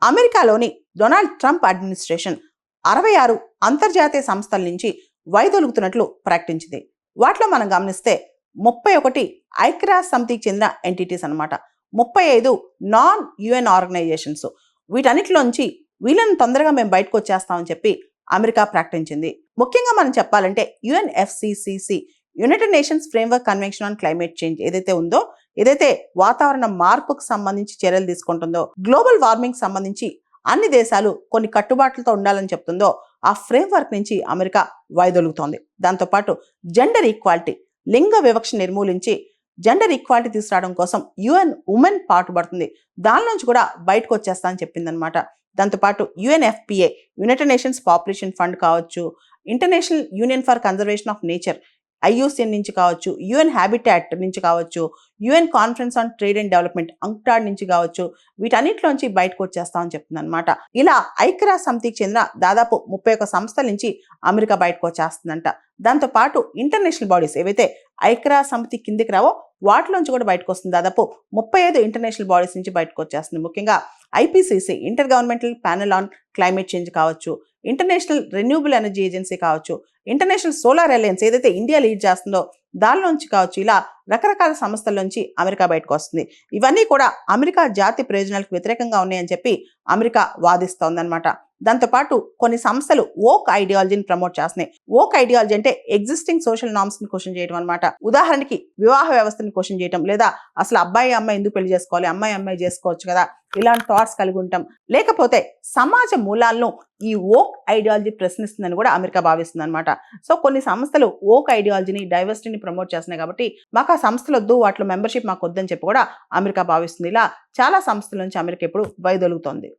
అమెరికాలోని Donald Trump administration 66 అంతర్జాతీయ సంస్థల నుంచి వైదొలుగుతున్నట్లు ప్రకటించింది. వాటిలో మనం గమనిస్తే 31 ఐక్యరాజ్య సమితికి చెందిన ఎంటిటీస్ అన్నమాట, 35 నాన్ యుఎన్ ఆర్గనైజేషన్స్. వీటన్నిటిలోంచి వీళ్ళని తొందరగా మేము బయటకు వచ్చేస్తామని చెప్పి అమెరికా ప్రకటించింది. ముఖ్యంగా మనం చెప్పాలంటే UNFCCC, United nations framework convention on climate change ఏదైతే ఉందో, ఏదైతే వాతావరణ మార్పుకు సంబంధించి చర్యలు తీసుకుంటుందో, గ్లోబల్ వార్మింగ్ సంబంధించి అన్ని దేశాలు కొన్ని కట్టుబాట్లతో ఉండాలని చెప్తుందో, ఆ ఫ్రేమ్వర్క్ నుంచి అమెరికా వైదొలుగుతోంది. దాంతోపాటు జెండర్ ఈక్వాలిటీ, లింగ వివక్ష నిర్మూలించి జెండర్ ఈక్వాలిటీ తీసుకురావడం కోసం యుఎన్ ఉమెన్ పాటుపడుతుంది. దాని నుంచి కూడా బయటకు వచ్చేస్తా అని చెప్పిందనమాట. దాంతోపాటు UNFPA, United Nations Population Fund కావచ్చు, International Union for Conservation of Nature IUCN నుంచి కావచ్చు, యుఎన్ హ్యాబిటాట్ నుంచి కావచ్చు, UN Conference on Trade and Development UNCTAD నుంచి కావచ్చు, వీటన్నిటిలోంచి బయటకు వచ్చేస్తామని చెప్తుంది అనమాట. ఇలా ఐక్యరాజ్య సమితికి చెందిన దాదాపు 31 సంస్థల నుంచి అమెరికా బయటకు వచ్చేస్తుందంట. దాంతోపాటు ఇంటర్నేషనల్ బాడీస్ ఏవైతే ఐక్యరాజ్య సమితి కిందికి రావో వాటిలోంచి కూడా బయటకు వస్తుంది. దాదాపు 35 ఇంటర్నేషనల్ బాడీస్ నుంచి బయటకు వచ్చేస్తుంది. ముఖ్యంగా IPCC, inter governmental panel on climate change కావచ్చు, ఇంటర్నేషనల్ రెన్యూబుల్ ఎనర్జీ ఏజెన్సీ కావచ్చు, ఇంటర్నేషనల్ సోలార్ అలయన్స్ ఏదైతే ఇండియా లీడ్ చేస్తుందో దానిలోంచి కావచ్చు, ఇలా రకరకాల సంస్థల నుంచి అమెరికా బయటకు వస్తుంది. ఇవన్నీ కూడా అమెరికా జాతి ప్రయోజనాలకు వ్యతిరేకంగా ఉన్నాయని చెప్పి అమెరికా వాదిస్తోందనమాట. దాంతోపాటు కొన్ని సంస్థలు ఓక్ ఐడియాలజీని ప్రమోట్ చేస్తున్నాయి. ఓక్ ఐడియాలజీ అంటే ఎగ్జిస్టింగ్ సోషల్ నార్మ్స్ ని క్వశ్చన్ చేయడం అనమాట. ఉదాహరణకి వివాహ వ్యవస్థని క్వశ్చన్ చేయడం, లేదా అసలు అబ్బాయి అమ్మాయి ఎందుకు పెళ్లి చేసుకోవాలి, అమ్మాయి అమ్మాయి చేసుకోవచ్చు కదా, ఇలాంటి థాట్స్ కలిగి ఉంటాం. లేకపోతే సమాజ మూలాలను ఈ ఓక్ ఐడియాలజీ ప్రశ్నిస్తుందని కూడా అమెరికా భావిస్తుంది అనమాట. సో కొన్ని సంస్థలు ఓక్ ఐడియాలజీని, డైవర్సిటీని ప్రమోట్ చేస్తున్నాయి కాబట్టి మాకు ఆ సంస్థలు వద్దు, వాటిలో మెంబర్షిప్ మాకు వద్దని చెప్పి కూడా అమెరికా భావిస్తుంది. ఇలా చాలా సంస్థల నుంచి అమెరికా ఇప్పుడు వైదొలుగుతోంది.